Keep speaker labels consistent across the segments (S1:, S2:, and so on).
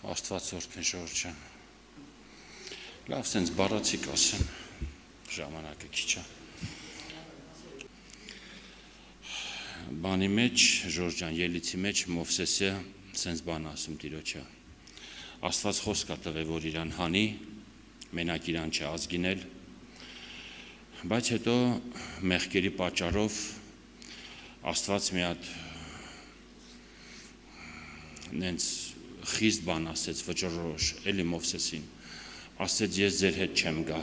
S1: Աստվածորդն Ժորժան։ Լավ, սենց բառացիկ ասեմ, ժամանակը քիչ է։ Բանի մեջ, Ժորժան, ելիցի մեջ Մովսեսը սենց բան ասում տիրոջը։ Աստված խոսք տվե, որ իրան հանի, մենակ իրան չազգինել, բայց հետո մեղքերի պատճառով Աստված մի հատ նենց խիստ բան ասեց, վճռորոշ, էլի Մովսեսին, ասեց ես ձեր հետ չեմ գա,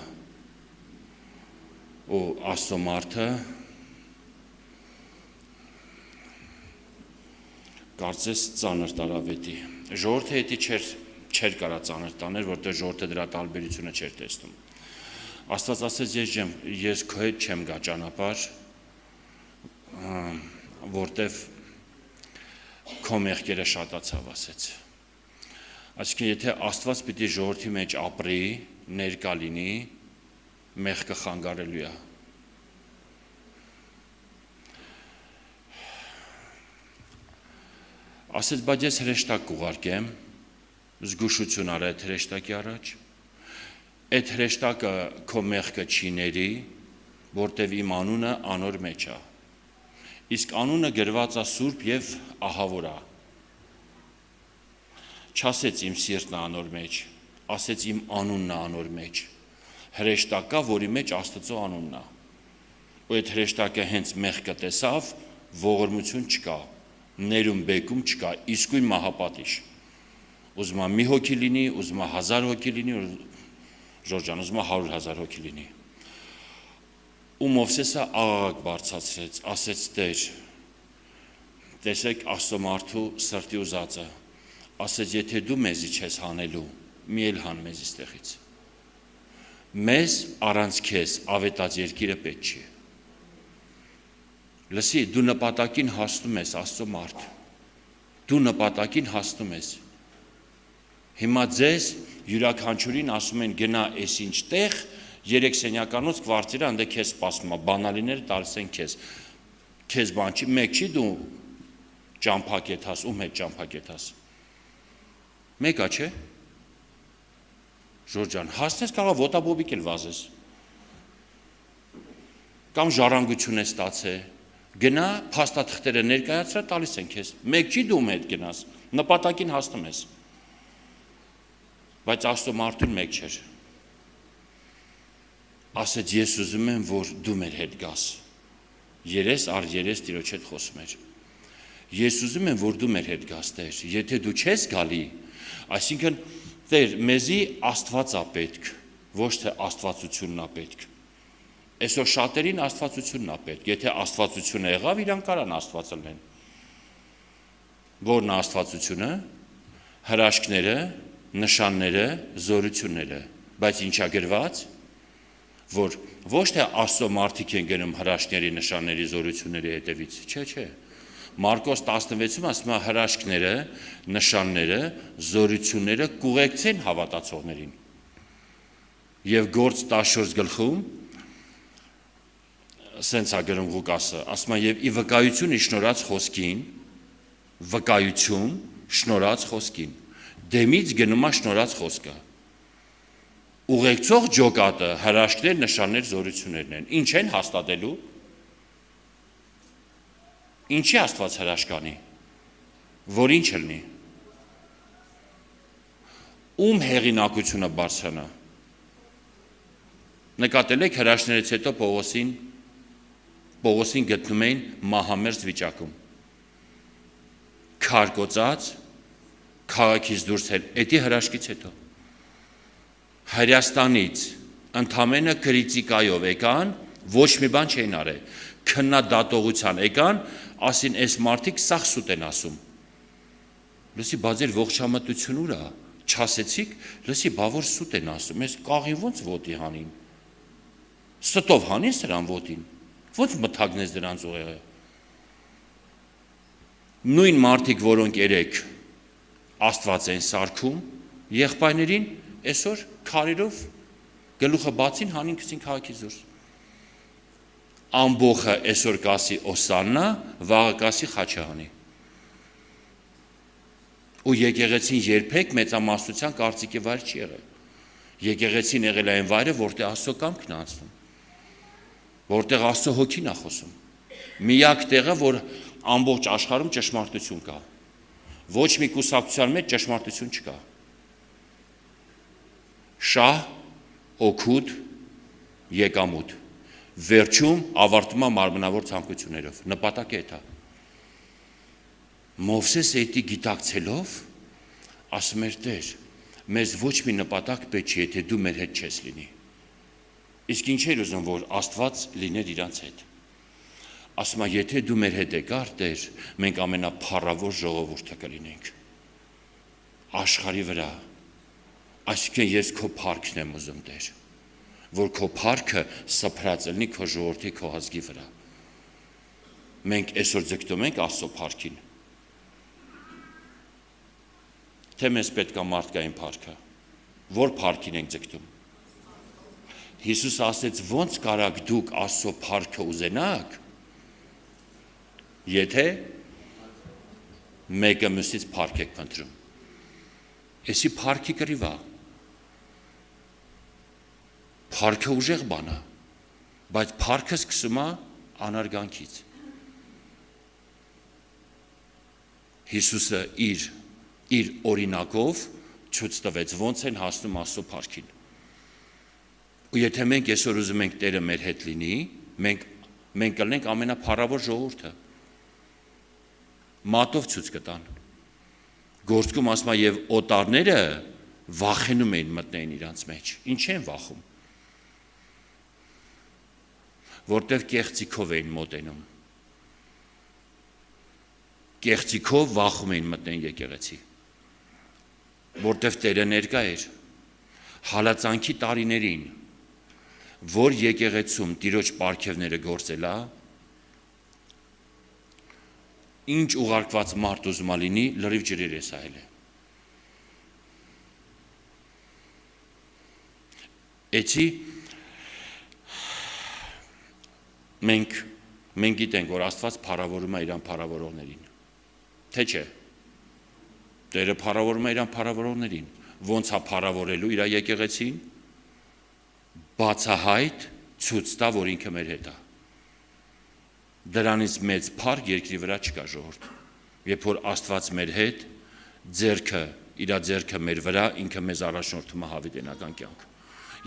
S1: ու Աստծո մարդը կարծես ծանր տարավետի, ժողովրդի հետի չեր կարա ծանր տաներ, որտեղ ժողովրդը դրա տարբերությունը չէր տեսնում, Աստված ասեց ես քո հետ չեմ գա ճանապարհ, որտև քո մեղքերը շատացավ ասեց, այսինքն եթե Աստված պիտի ժողովրդի մեջ ապրի, ներկա լինի, մեղքը խանգարելու է, ասեց բայց ես հրեշտակ կուղարկեմ, զգուշություն արա այդ հրեշտակի առաջ, այդ հրեշտակը քո մեղքը չի ների, որտև իմ անունը անոր մեջ է, իսկ անունը գրված է սուրբ և ահավոր է, չասեց իմ սիրտն է անոր մեջ, ասեց իմ անունն է անոր մեջ, հրեշտակա, որի մեջ Աստծո անունն է, ու այդ հրեշտակը հենց մեղքը տեսավ, ողորմություն չկա, ներում բեկում չկա, իսկույն մահապատիժ, ուզում մի հոգի լինի, ուզում 1000 հոգի լինի, Ժորժան, ուզում 100,000 հոգի լինի, ու Մովսեսը աղաղակ բարձրացրեց, ասեց Տեր, տեսեք Աստծո մարդու սրտի ուզածը, ասեց եթե դու մեզի չես հանելու, մի էլ հան մեզ իստեղից, մեզ առանց քեզ ավետած երկիրը պետք չի, լսի, դու նպատակին հասնում ես Աստծո մարդ, դու նպատակին հասնում ես, հիմա ձեզ յուրաքանչյուրին ասում են գնա ես ինչ տեղ, 3 սենյականոց կվարտիրը անդե քեզ սպասում է, բանալիները տալիս են քեզ բան չի, մեկ չի դու ճամփակեթաս, ում հետ ճամփակեթաս, մեկա չէ, Ժորժան, հասնես կարող ոտաբոբիկ էլ վազես, կամ ժառանգություն ես ստացել, գնա, փաստաթղթերը ներկայացրա տալիս են քեզ, մեկ չի դու ում հետ գնաս, նպատակին հասնում ես, բայց Աստծո մարդուն մեկ չէր, ասեց ես ուզում եմ, որ դու մեր հետ գաս, երես առ երես Տիրոջ հետ խոսում էր, ես ուզում եմ, որ դու մեր հետ գաս Տեր, եթե դու չես գալի, այսինքն Տեր, մեզի Աստված է պետք, ոչ թե աստվածությունն է պետք, այսօր շատերին աստվածությունն է պետք, եթե աստվածությունը եղավ, իրան կարան աստված լեն, որն է աստվածությունը, հրաշքները, նշանները, զորությունները, բայց ինչա գրված, որ ոչ թե Աստծո մարդիկ են գնում հրաշքների, նշանների, զորությունների հետևից, չէ, Մարկոս 16-ում ասում է հրաշքները, նշանները, զորությունները կուղեկցեն հավատացողներին, և գործ 14 գլխում, սենց է գրում Ղուկասը, ասում է և ի վկայություն շնորհած խոսքին, վկայություն շնորհած խոսքին, դեմից գնում է շնորհած խոսքը, ուղեկցող ջոկատը հրաշքներ, նշաններ, զորություններն են, ինչ են հաստատելու, ինչի Աստված հրաշք անի, որ ինչ լինի, ում հեղինակությունը բարձրանա, նկատել եք հրաշքներից հետո Պողոսին գտնում էին մահամերձ վիճակում, քարկոծած, քաղաքից դուրս էդի հրաշքից հետո, Հայաստանից ընդամենը քրիտիկայով եկան, ոչ մի բան չէին արել, քննադատողության եկան, ասին այս մարդիկ սաղ սուտ են ասում, լսի, բա ձեր ողջամտություն ուր է, չասեցիք, լսի, բա որ սուտ են ասում, ես կաղին ոնց ոտի հանին, ստով հանին սրան ոտին, ոնց մթագնես դրանց ուղեղը, նույն մարդիկ, որոնք երեք Աստված են սարքում, եղբայրներին այսօր քարերով գլուխը բացին հանին քսին քաղաքից դուրս, ամբողը այսօր կասի Օսաննա, վաղը կասի Խաչահանի, Ու եկեղեցին երբեք մեծամասնության կարծիքի վայր չի եղել։ Եկեղեցին եղել է այն վայրը, որտեղ Աստծո կամքն է անցնում, որտեղ Աստծո հոգին է խոսում։ Միակ տեղը, որ ամբողջ աշխարհում ճշմարտություն կա։ Ոչ մի կուսակցության մեջ ճշմարտություն չկա։ Շահ, օգուտ, եկամուտ։ Վերջում ավարտվում է մարմնավոր ցանկություններով։ Նպատակը դա է։ Մովսեսը դա գիտակցելով ասում էր Տեր, մեզ ոչ մի նպատակ պետք չի, եթե դու մեր հետ չես լինի։ Իսկ ինչ էր ուզում, որ Աստված լիներ իրանց հետ։ Ասում է, եթե դու մեր հետ եկար, Տեր, մենք ամենափառավոր ժողովուրդը կլինենք աշխարհի վրա։ Այսինքն ես քո փառքն եմ ուզում, Տեր, որ քո փառքը սփռած լինի քո ժողովրդի, քո ազգի վրա։ Մենք այսօր ձգտում ենք Աստծո փառքին։ Թե մեզ պետք է մարդկային փառքը, որ փառքին ենք ձգտում։ Հիսուս ասեց, ոնց կարաք դուք Աստծո փառքը ուզենաք, եթե մեկը մյուսից փառք եք փնտրում։ Էսի փառքի կռիվ է։ Փառքը ուժեղ բան է, բայց փառքը սկսում է անարգանքից։ Հիսուսը իր օրինակով ցույց տվեց ոնց են հասնում Աստծո փառքին։ Ու եթե մենք այսօր ուզում ենք Տերը մեր հետ լինի, մենք կլինենք ամենափառավոր ժողովուրդը։ Մատով ցույց կտան։ Գործքում ասում է եւ օտարները վախենում էին մտնեն իրանց մեջ։ Ինչ են վախում։ Որտեվ կեղծիքով էին մոտենում։ Կեղծիքով վախում էին մտնեն եկեղեցի։ Որտեվ Տերը ներկա էր հալածանքի տարիներին, որ եկեղեցում Տիրոջ պարգևները գործելա, ինչ ուղարկված մարդ ուզում լինի, լրիվ ջրեր է սահել է։ Էցի մենք գիտենք, որ Աստված փառավորում է իրան փառավորողներին։ Թե չէ։ Տերը փառավորում է իրան փառավորողներին։ Ոնց է փառավորելու իր եկեղեցին։ Բացահայտ ցույց տա, որ ինքը մեր հետ է։ Դրանից մեծ փառք երկրի վրա չկա ժողովուրդ։ Երբ որ Աստված մեր հետ, իր ձեռքը մեր վրա, ինքը մեզ առաջնորդում է հավիտենական կյանք։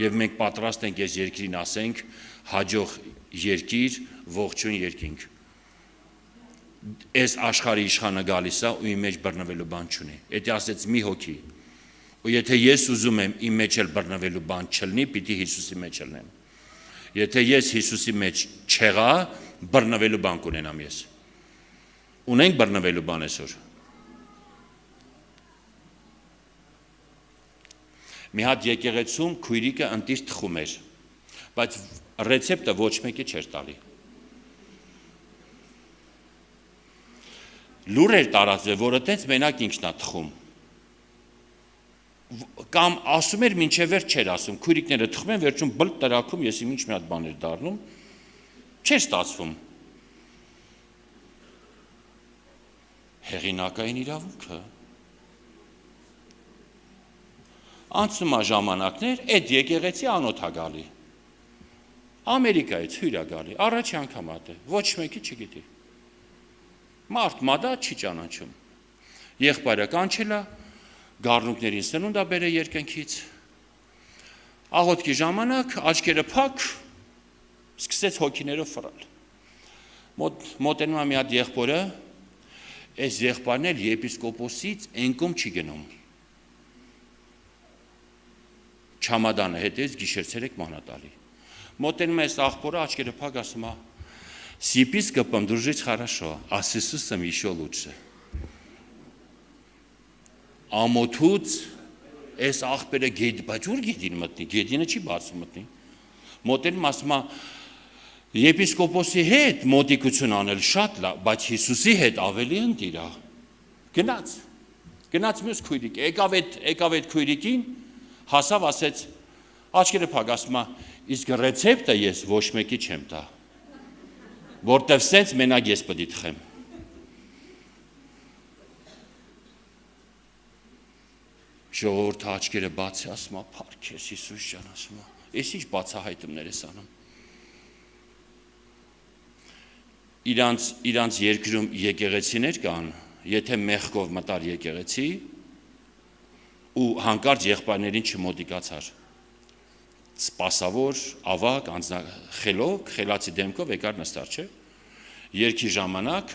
S1: Եվ մենք պատրաստ ենք այս երկրին ասենք հաջող երկիր, ողջույն երկինք։ Այս աշխարհի իշխանը գալիս է ու իմ մեջ բռնվելու բան չունի։ Եթե ասեց մի հոգի, ու եթե ես ուզում եմ իմ մեջ էլ բռնվելու բան չլինի, պիտի Հիսուսի մեջ լինեմ։ Եթե ես Հիսուսի մեջ չեղա, բռնվելու բան կունենամ ես։ Ունենք բռնվելու բան այսօր։ Մի հատ եկեղեցում քույրիկը ընտիր թխում էր, բայց ռեցեպտը ոչ մեկի չէր տալի։ Լուր էր տարածվել, որը տենց մենակ ինքն է թխում։ Կամ ասում էր մինչև վերջ չէր ասում, քույրիկները թխում են, վերջում բլտ տրակում, ես ինչ մի հատ բան էր դառնում, չէր ստացվում։ Հեղինակային իրավունքը։ Անցնում է ժամանակներ, այդ եկեղեցի անոթ է գալի։ Ամերիկայից հյուր է գալի, առաջի անգամ է, ոչ մեկի չգիտի։ Մարդ մադա չի ճանաչում։ Եղբայրը կանչել է, գառնուկներին սնունդ է բերել երկնքից։ Աղոթքի ժամանակ աչքերը փակ, սկսեց հոգիներով ֆռալ։ Մոտենում է մի հատ եղբորը, այս եղբայրն էլ եպիսկոպոսից ենկում չի գնում։ Չամադանը հետից գիշերցերեք մանատալի։ Մոտենում է այս աղբորը, աչքերը փակ ասում է. «С епископом дружить хорошо, а с Иисусом еще лучше». Ամոթուց այս աղբերը գետ, բայց ուր գետին մտնի, գետինը չի բացում մտնի։ Մոտենում ասում է եպիսկոպոսի հետ մոտիկություն անել շատ լավ, բայց Հիսուսի հետ ավելի ընտիր է։ Գնաց մյուս քույրիկ, եկավ այդ քույրիկին, հասավ ասեց, աչքերը փակ ասում է, իսկ ռեցեպտը ես ոչ մեկի չեմ տա, որտև սենց մենակ ես պետք է թխեմ։ Ժողովուրդը աչքերը բացի, ասում է, փառքես Հիսուս ջան, ասում է, ես ինչ բացահայտումներ ես անում։ Իրանց երկրում եկեղեցիներ կան, եթե մեղքով մտար եկեղեցի ու հանկարծ եղբայրներին չմոտիկացար։ Սպասավոր, ավակ, խելացի դեմքով եկար նստար, չէ։ Երգի ժամանակ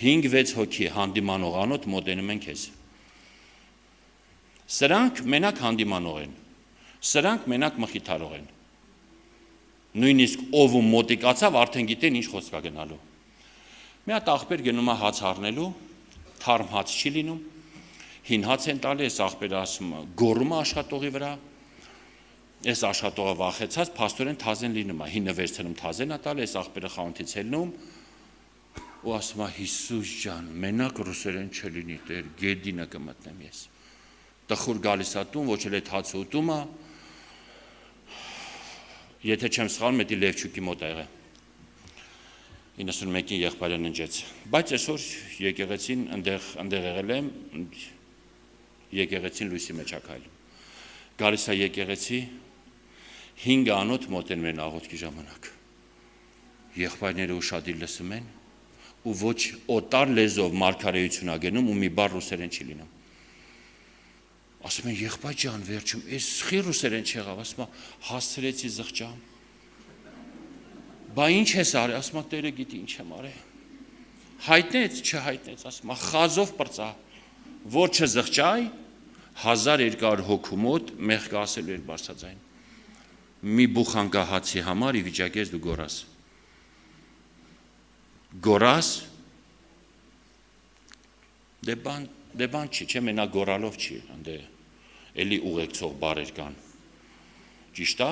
S1: 5-6 հոգի հանդիմանող անոտ մոտենում են քեզ։ Սրանք մենակ հանդիմանող են, սրանք մենակ մխիթարող են։ Նույնիսկ ով ու մոտիկացավ, արդեն գիտեն ինչ խոսք է գնալու։ Մի հատ աղբեր գնում է հաց առնելու, թարմ հաց չի լինում, հին հաց են տալի, այս աղբերը ասում է, գոռում է աշխատողի վրա, այս աշխատողը վախեցած, փաստորեն թազեն լինում է, հինը վերցնում թազեն է տալի, այս աղբերը խանութից ելնում, ու ասում է, Հիսուս ջան, մենակ ռուսերեն չլինի, Տեր, գեդինը կմտնեմ ես։ Տխուր գալիս է տուն, ոչ էլ այդ հացը ուտում է, եթե չեմ սխալվում, դա Լևչուկի մոտ է եղել։ 91-ին եղբայրը ննջեց։ Բայց այսօր եկեղեցին ընդեղ եղել եմ, եկեղեցին լույսի մեջ է քայլում։ Գալիս է եկեղեցի, 5 անոթ մոտենում են աղոթքի ժամանակ։ Եղբայրները ուշադիր լսում են, ու ոչ օտար լեզվով մարգարեություն է գնում, ու մի բառ ռուսերեն չի լինում։ Ասում են, եղբայր ջան, վերջում, ես խի ռուսերեն չեղավ, ասում է, հասցրեցի զղջամ։ Բա ինչ ես արել, ասում է, Տերը գիտի ինչ եմ արել։ Հայտնեց, չհայտնեց, ասում է, խազով պրծա, որ չզղջայ, 1200 հոգու մոտ մեղք ասելու էր բարձրաձայն։ Մի բուխանկա հացի համար ի վիճակի ես դու գորաս։ Գորաս, դե բան չի, չէ, մենակ գորալով չի, դե էլի ուղեկցող բառեր կան։ Ճիշտ է,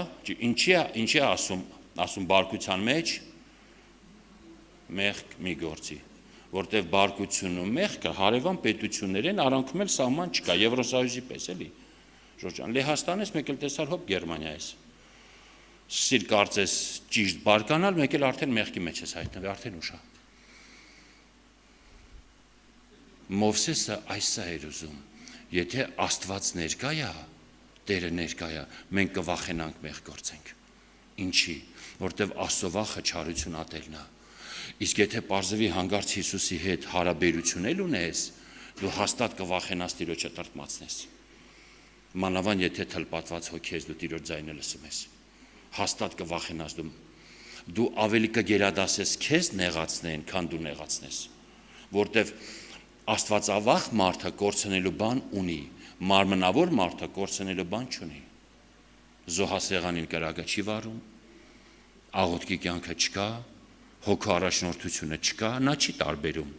S1: ինչի է ասում բարկության մեջ մեղք մի գործի, որտեղ բարկությունն ու մեղքը հարևան պետություններ են, արանքում էլ սահման չկա, Եվրոսոյուզի պես էլի։ Ժորժան, Լեհաստան ես, մեկ էլ տեսար հոպ Գերմանիա ես։ Սկսիր կարծես ճիշտ բարկանալ, մեկ էլ արդեն մեղքի մեջ ես հայտնվել, արդեն ուշ է։ Մովսեսը այսա էր ուզում, եթե Աստված ներկա է, Տերը ներկա է, մենք կվախենանք մեղք գործենք։ Ինչի, որտև Աստծո վախը չարություն ատելն է։ Իսկ եթե պարզվի հանգարց Հիսուսի հետ հարաբերություն էլ ունես, դու հաստատ կվախենաս Տիրոջը տրտմացնես։ Մանավանդ եթե թլպատված հոգի ես, դու Տիրոջ ձայնը լսում ես, հաստատ կվախենաս դու ավելի կգերադասես քեզ նեղացնեն, քան դու նեղացնես, որտև Աստվածավախ մարդը կորցնելու բան ունի, մարմնավոր մարդը կորցնելու բան չունի։ Զոհասեղանին կրակը չի վարում, աղոթքի կյանքը չկա, հոգու առաջնորդությունը չկա, նա չի տարբերում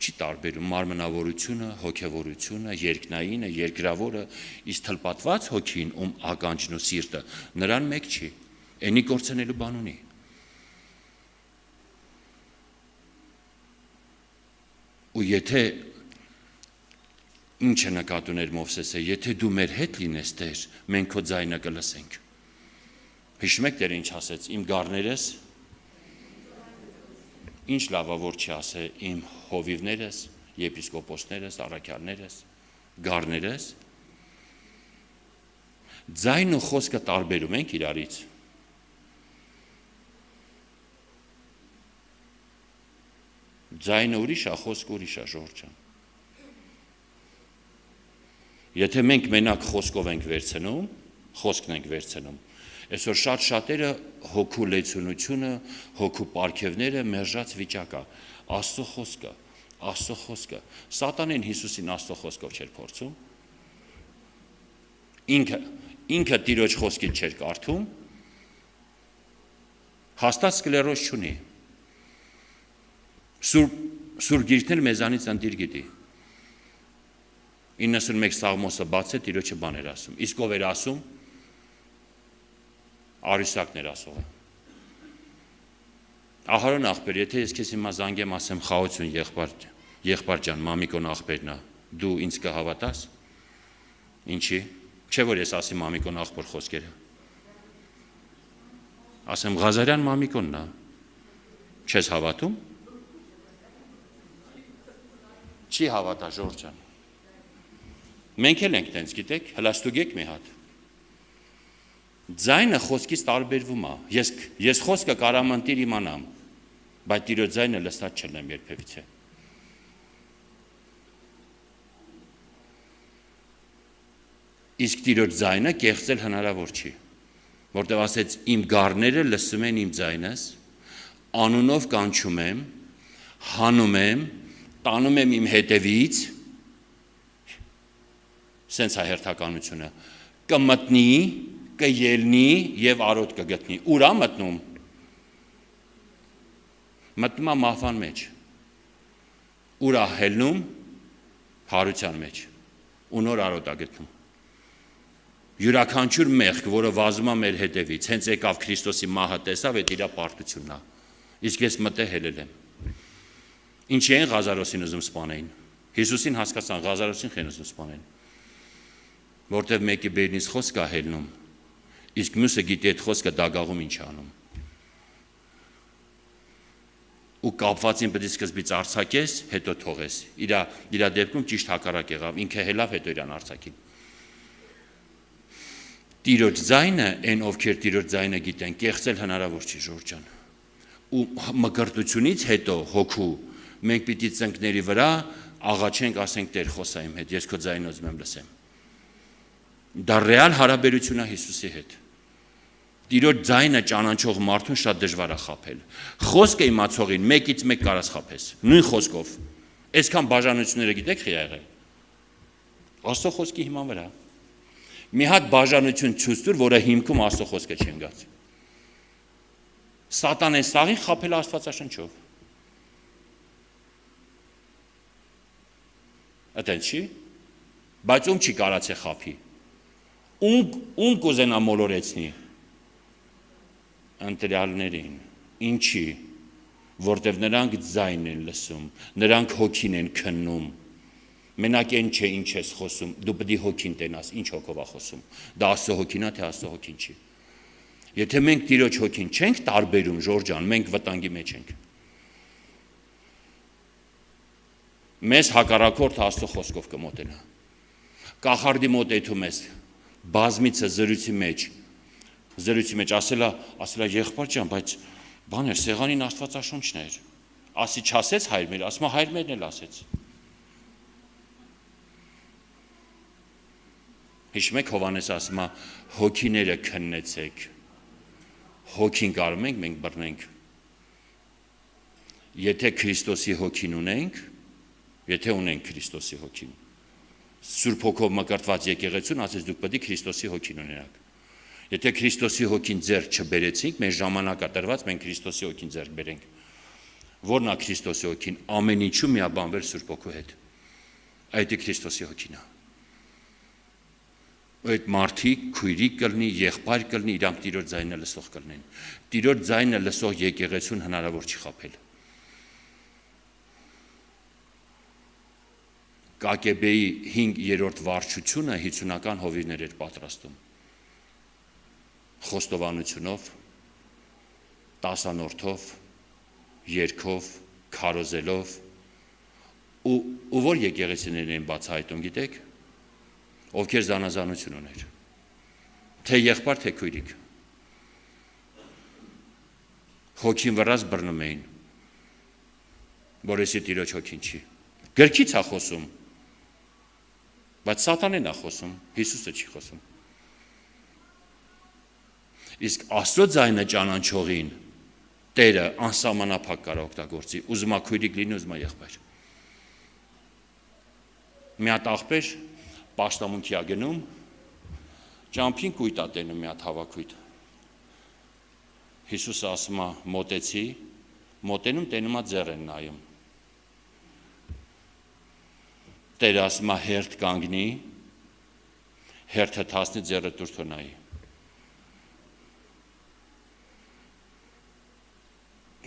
S1: մարմնավորությունը, հոգևորությունը, երկնայինը, երկրավորը, իսկ թլպատված հոգին, ում ականջն ու սիրտը, նրան մեկ չի, այնի կորցնելու բան ունի։ Ու եթե ինչ է նկատի ուներ Մովսեսը, եթե դու մեր հետ լինես, Տեր, մենք քո ձայնը կլսենք։ Հիշում եք Տերը ինչ ասեց, իմ գառներս, ինչ լավա որ չի ասել, իմ հովիվներս, եպիսկոպոսներս, առաքյալներս, գառներս, ձայնը խոսքը տարբերում ենք իրարից։ Ձայնը ուրիշ է, խոսքը ուրիշ է, Ժորժան։ Եթե մենք մենակ խոսքով ենք վերցնում, խոսքն ենք վերցնում, այսօր շատերը հոգու լեցունությունը, հոգու պարգևները մերժած վիճակ է, Աստծո խոսքը, Սատանեն Հիսուսին Աստծո խոսքով չէր փորձում, ինքը Տիրոջ խոսքից չէր կարդում, հաստատ սկլերոզ չունի, Սուրբ Գիրքն էլ մեզանից ընտիր գիտի, 91 Սաղմոսը բաց է, Տիրոջը բան էր ասում, իսկ ով էր ասում, Արիսակն էր ասողը։ Ահարոն աղբեր, եթե ես քեզ հիմա զանգեմ, ասեմ խաղություն եղբայր ջան, Մամիկոն աղբերն է, դու ինձ կհավատաս։ Ինչի՞։ Չէ որ ես ասի Մամիկոն աղբոր խոսքերը։ Ասեմ Ղազարյան Մամիկոնն է։ Չես հավատում։ Չի հավատա Ժորժ ջան։ Մենք էլ ենք տենց, գիտեք, հլաստուգեք մի հատ։ Ձայնը խոսքից տարբերվում է։ Ես խոսքը կարամ ընտիր իմանամ, բայց Տիրոջ ձայնը լսած չլնեմ երբևիցե։ Իսկ Տիրոջ ձայնը կեղծել հնարավոր չի, որտեղ ասեց իմ գառները լսում են իմ ձայնս, անունով կանչում եմ, հանում եմ, տանում եմ իմ հետևից, սենց է հերթականությունը, կմտնի, կելնի և արոտ կգտնի, ուր է մտնում, մտնում է մահվան մեջ, ուր է հելնում, հարության մեջ, ու նոր արոտ է գտնում, յուրաքանչյուր մեղք, որը վազում է մեր հետևից, հենց եկավ Քրիստոսի մահը տեսավ, այդ իրա պարտությունն է, իսկ ես մտե հելել եմ, ինչի են Ղազարոսին ուզում սպանեին, Հիսուսին հասկացան, Ղազարոսին խեն ուզում սպանեին, որտև մեկի բերնից խոսք է հելնում, իսկ մյուսը գիտի այդ խոսքը դագաղում ինչ անում, ու կապվածին պետք է սկզբից արձակես, հետո թողես, իրա դեպքում ճիշտ հակառակ եղավ, ինքը հելավ, հետո իրան արձակին, Տիրոջ ձայնը, այն ովքեր Տիրոջ ձայնը գիտեն, կեղծել հնարավոր չի Ժորժ ջան, ու մկրտությունից հետո հոգու, մենք պիտի ծնկների վրա աղաչենք, ասենք Տեր խոսա իմ հետ, ես քո ձայնը ուզում եմ լսեմ, դա ռեալ հարաբերություն է Հիսուսի հետ, Տիրոջ ձայնը ճանաչող մարդուն շատ դժվար է խաբել, խոսքը իմացողին մեկից մեկ կարաս խաբես, նույն խոսքով, այսքան բաժանությունները գիտեք խի եղել, Աստծո խոսքի հիման վրա, մի հատ բաժանություն ցույց տուր, որը հիմքում Աստծո խոսքը չի ընկած, Սատանեն սաղին խաբել Աստվածաշնչով, այդեն չի, բայց ում չի կարացե խաբի, ում կուզենա մոլորեցնի, ընտրյալներին, ինչի, որտև նրանք ձայն են լսում, նրանք հոգին են քննում, մենակ են չէ ինչ ես խոսում, դու պտի հոգին տենաս, ինչ հոգով է խոսում, դա Աստծո հոգին է, թե Աստծո հոգին չի, եթե մենք Տիրոջ հոգին չենք տարբերում, Ժորժ ջան, մենք վտանգի մեջ ենք, մեզ հակառակորդը Աստծո խոսքով կմոտենա, կախարդի մոտենում ես, բազմիցը զրույցի մեջ ասելա եղբայր ջան, բայց բաներ, սեղանին Աստվածաշունչն էր, ասի չասեց հայր մեր, ասում հայր մերն էլ ասեց, հիշում եք Հովհաննես ասում է, հոգիները քննեցեք, հոգին կարում ենք, մենք բռնենք, եթե Քրիստոսի հոգին ունենք, եթե ունենք Քրիստոսի հոգին, Սուրբ Հոգով մկրտված եկեղեցուն ասեց դուք պետք է Քրիստոսի հոգին ունենաք, եթե Քրիստոսի հոգին ձեռք չբերեցինք, մեր ժամանակա տրված մենք Քրիստոսի հոգին ձեռք բերենք, որն է Քրիստոսի հոգին, ամեն ինչու միաբանվել Սուրբ Հոգու հետ, այդ է Քրիստոսի հոգին է, այդ մարդիկ, քույրիկ կլնի, եղբայր կլնի, իրանք Տիրոջ ձայնը լսող կլնեն, Տիրոջ ձայնը լսող եկեղեցուն հնարավոր չի խաբել, Կակեբեի 5-րդ վարչությունը 50-ական հովիվներ էր պատրաստում, խոստովանությունով, տասանորդով, երգով, քարոզելով, ու որ եկեղեցիներն են բացահայտում, գիտեք, ովքեր զանազանություն ուներ, թե եղբայր, թե քույրիկ, հոգին վրաս բռնում էին, որ եսի Տիրոջ հոգին չի, գրքից է խոսում, բայց Սատանեն է խոսում, Հիսուսը չի խոսում, իսկ Աստծո ձայնը ճանաչողին Տերը անսահմանափակ կարող օգտագործի, ուզում է քույրիկ լինի, ուզում է եղբայր, մի հատ աղբեր պաշտամունքի է գնում, ճամփին կույտ է տենում մի հատ հավաքույտ, Հիսուսը ասում է մոտեցի, մոտենում տենում է ձեռ են նայում, Տերը ասում է հերթ կանգնի, հերթը թասնի ձեռը տուր թո նայի,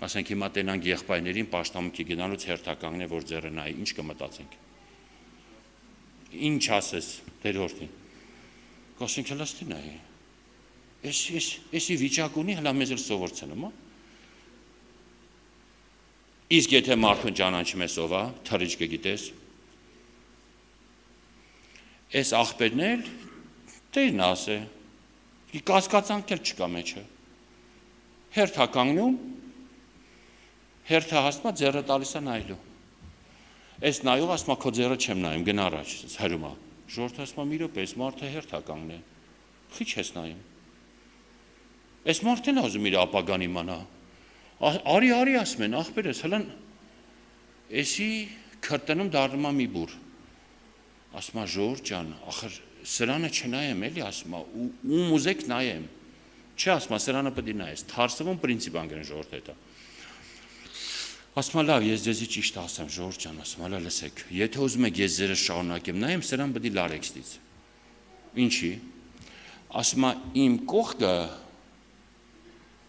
S1: ասենք հիմա տենանք եղբայրներին պաշտամունքի գնալուց հերթականգն է, որ ձեռը նայի, ինչ կմտածենք, ինչ ասես, Տեր որդին, կասենք հլաստի նայի, եսի վիճակ ունի, հլա մեզ էլ սովորցնում, իսկ եթե մարդուն ճանաչում ես ով է, թռիչքը գիտես, Այս աղբերն էլ Տերն ասե, կասկածանք էլ չկա մեջը։ Հերթ է կանգնում, հերթը հասնում է, ձեռը տալիս է նայելու։ Այս նայող ասում է, քո ձեռը չեմ նայում, գնա առաջ, հրում է։ Ժողովուրդը ասում է, մի րոպե, այս մարդը հերթ է կանգնել։ Խի չես նայում։ Այս մարդն է ուզում իր ապագան իմանա։ Արի ասում են, աղբերս, հլն էսի քրտնում դառնում է մի բուր։ Ասում է, ժողովուրդ ջան, ախր սրանը չնայեմ էլի, ասում է, ում ուզեք նայեմ։ Չէ, ասում է, սրանը պետք է նայես, թարսվում պրինցիպ անգրեն ժողովուրդ հետը։ Ասում է, լավ, ես ձեզի ճիշտ ասեմ, ժողովուրդ ջան, ասում է, լսեք, եթե ուզում եք ես ձեզ շարունակեմ նայեմ, սրան պետք է լարեք ստից։ Ինչի։ Ասում է, իմ կողքը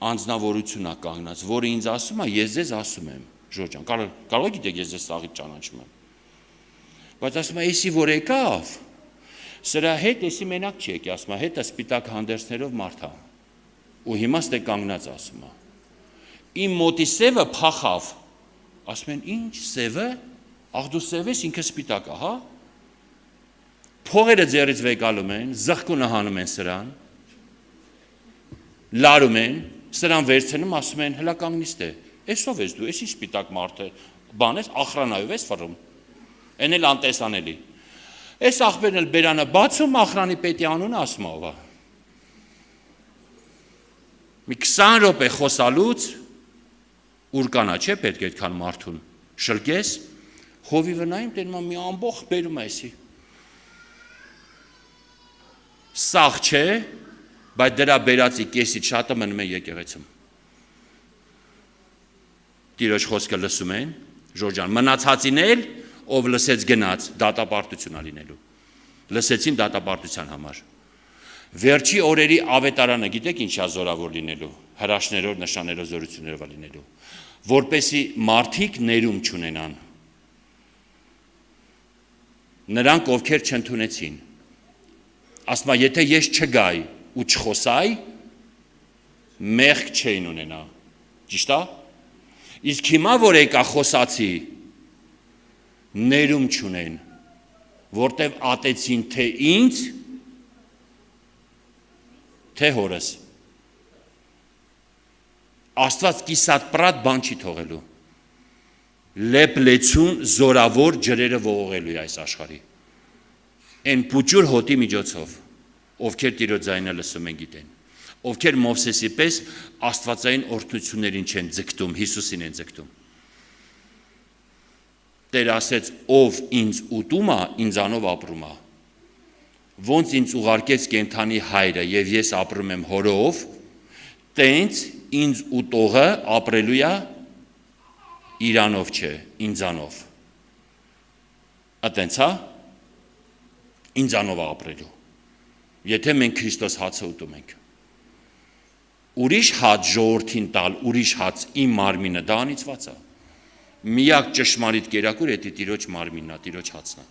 S1: անձնավորություն է կանգնած, որը ինձ ասում է, ես ձեզ ասում եմ, ժողովուրդ ջան, կարող գիտեք ես ձեզ սաղից ճանաչում եմ։ Բայց ասում է, էսի որ եկավ, սրա հետ էսի մենակ չի եկի, ասում է, հետը սպիտակ հանդերձներով մարդ է։ Ու հիմա ստե կանգնած ասում է։ Իմ մոտի սևը փախավ։ Ասում են, ինչ սևը, աղ դու սև ես, ինքը սպիտակ է, հա։ Փողերը ձեռից վեկալում են, զղկունը հանում են սրան, լարում են, սրան վերցնում, ասում են, հլա կանգնիստ է, էսով ես դու, էսի սպիտակ մարդ է, բան ես, ախրանայով ես վռում, են էլ անտեսանելի, ես աղբերն էլ բերանը բացում, ախրանի պետի անունը ասում ով է, մի 20 րոպե խոսալուց, ուր կանա չէ պետք է այդքան մարդուն, շլկես, հովի վնայում, տենում մի ամբող բերում այսի, սաղ չէ, բայց դրա բերացի կեսից շատը մնում է եկեղեցում։ Տիրոջ խոսքը լսում են, ժորջան, մնացածին էլ, ով լսեց գնաց, դատապարտություն ալինելու, լսեցին դատապարտության համար։ Վերջի օրերի ավետարանը, գիտեք ինչա զորավոր լինելու, հրաշներով, նշաներով, զորություններով ալինելու, որպեսի մարդիկ ներում չունենան, նրանք ովքեր չընդունեցին, ասում է, եթե ես չգայի, ու չխոսայ, մեղք չէին ունենա, ճիշտ է, իսկ հիմա որ եկա խոսացի, ներում չունեն, որտև ատեցին թե ինձ, թե հորս, Աստված կիսատ պրատ բան չի թողելու, լեպլեցուն զորավոր ջրերը ողողելու է այս աշխարհի, են պուճուր հոտի միջոցով, ովքեր Տիրոջ ձայնը լսում են գիտեն, ովքեր Մովսեսի պես աստվածային օրհնություններին չեն ձգտում, Հիսուսին են ձգտում։ Տեր ասեց, ով ինձ ուտում է, ինձանով ապրում է, ոնց ինձ ուղարկեց կենդանի հայրը և ես ապրում եմ հորով, տենց ինձ ուտողը ապրելու է իրանով չէ, ինձանով։ Ատենց հա, ինձանով է ապրելու, եթե մենք Քրիստոս հացը ուտում ենք։ Ուրիշ հաց ժողովրդին տալ, ուրիշ հաց իմ մարմինը, դա անիծված է։ Միակ ճշմարիտ կերակուր էդի Տիրոջ մարմինն է, Տիրոջ հացն է,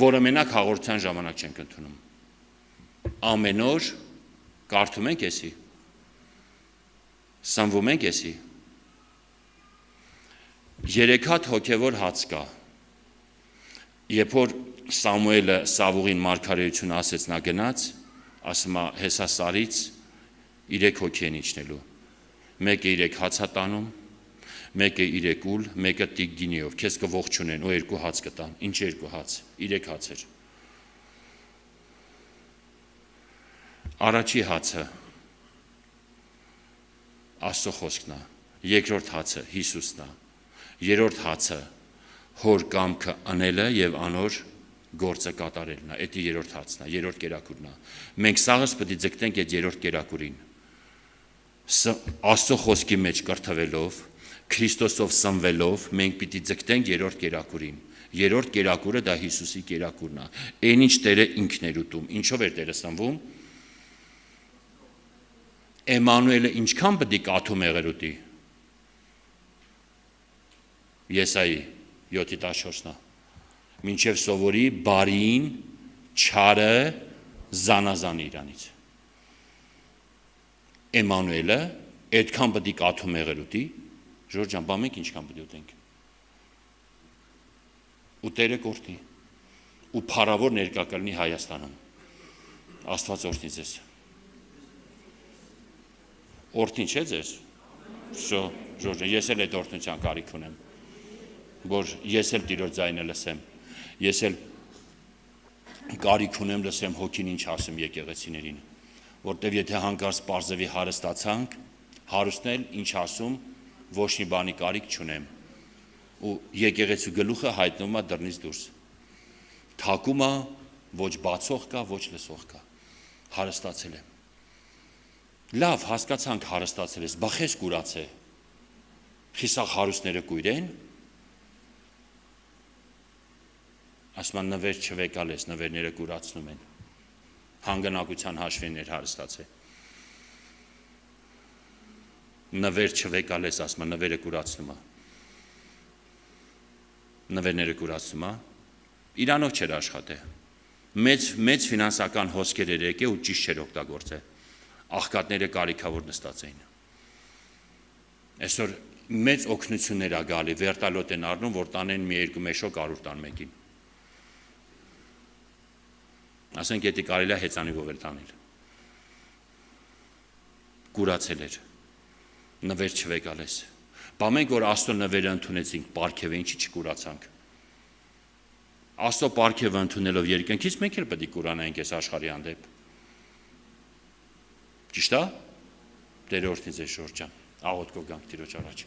S1: որը մենակ հաղորդության ժամանակ չենք ընդունում։ Ամեն օր կարդում ենք էսի, սնվում ենք էսի, 3 հատ հոգևոր հաց կա, երբ որ Սամուելը Սավուղին մարգարեություն ասեց, նա գնաց, ասում է հեսա սարից 3 հոգի են իջնելու, մեկը 3 հաց է տանում, մեկը 3 ուլ, մեկը տիկ գինիով, քեզ կողջունեն ու 2 հաց կտան, ինչ 2 հաց, 3 հաց էր։ Առաջի հացը Աստծո խոսքն է, երկրորդ հացը Հիսուսն է, երրորդ հացը հոր կամքը անելը եւ անոր գործը կատարելն է, դա երրորդ հացն է, երրորդ կերակուրն է։ Մենք սաղս պետք է ձգտենք այդ երրորդ կերակուրին։ Աստծո խոսքի մեջ կրթվելով, Քրիստոսով սնվելով, մենք պիտի ձգտենք երրորդ կերակուրին։ Երրորդ կերակուրը դա Հիսուսի կերակուրն է։ Այն ինչ Տերը ինքն էր ուտում, ինչով էր Տերը սնվում։ Էմանուելը ինչքան պետք է կաթում եղեր ուտի։ Եսայի 7:14-ն է։ Մինչև սովորի բարին, չարը զանազանի իրանից։ Էմանուելը այդքան պետք է կաթում եղեր ուտի, Ժորժան, բա մենք ինչքան պետք է ուտենք։ Ու Տերը կորթի։ ու փառավոր ներկա կլինի Հայաստանում։ Աստված օրհնի ձեզ։ Օրհնի չէ ձեզ։ Ժորժ, ես էլ այդ օրհնության կարիք ունեմ, որ ես էլ Տիրոջ ձայնը լսեմ, ես էլ կարիք ունեմ լսեմ հոգին ինչ ասում եկեղեցիներին, որտեվ եթե հանկարծ պարզվի հարստացանք, հարուստնել ինչ ասում, ոչ մի բանի կարիք չունեմ, ու եկեղեցու գլուխը հայտնվում է դռնից դուրս, թակում է, ոչ բացող կա, ոչ լսող կա, հարստացել եմ, լավ հասկացանք հարստացել ես, բախես կուրաց է, խիսաղ հարուստները կույր են, ասման նվեր չվեկալես, նվերները կուրացնում են, հանգանակության հաշվիներ հարստացե, նվեր չվեկալես, ասման նվերը կուրացնում է, նվերները կուրացնում է, իրանով չեր աշխատե, մեծ ֆինանսական հոսքեր էր եկե ու ճիշտ չեր օգտագործե, աղքատները կարիքավոր նստած էին, այսօր մեծ օգնություններ ա գալի, վերտալոտ են առնում, որ տանեն մի երկու մեշոկ արուր տան մեկին, ասենք եթե կարելի է հեծանիվով էլ տանել, կուրացել էր, նվեր չվեկալես, բա մենք որ Աստծո նվերը ընդունեցինք, պարգևը ինչի չկուրացանք, Աստծո պարգևը ընդունելով երկնքից մենք էլ պետք է կուրանայինք այս աշխարհի հանդեպ, ճիշտ է, Տերը օրհնի ձեզ Ժորժ ջան, աղոթքով գանք Տիրոջ առաջ։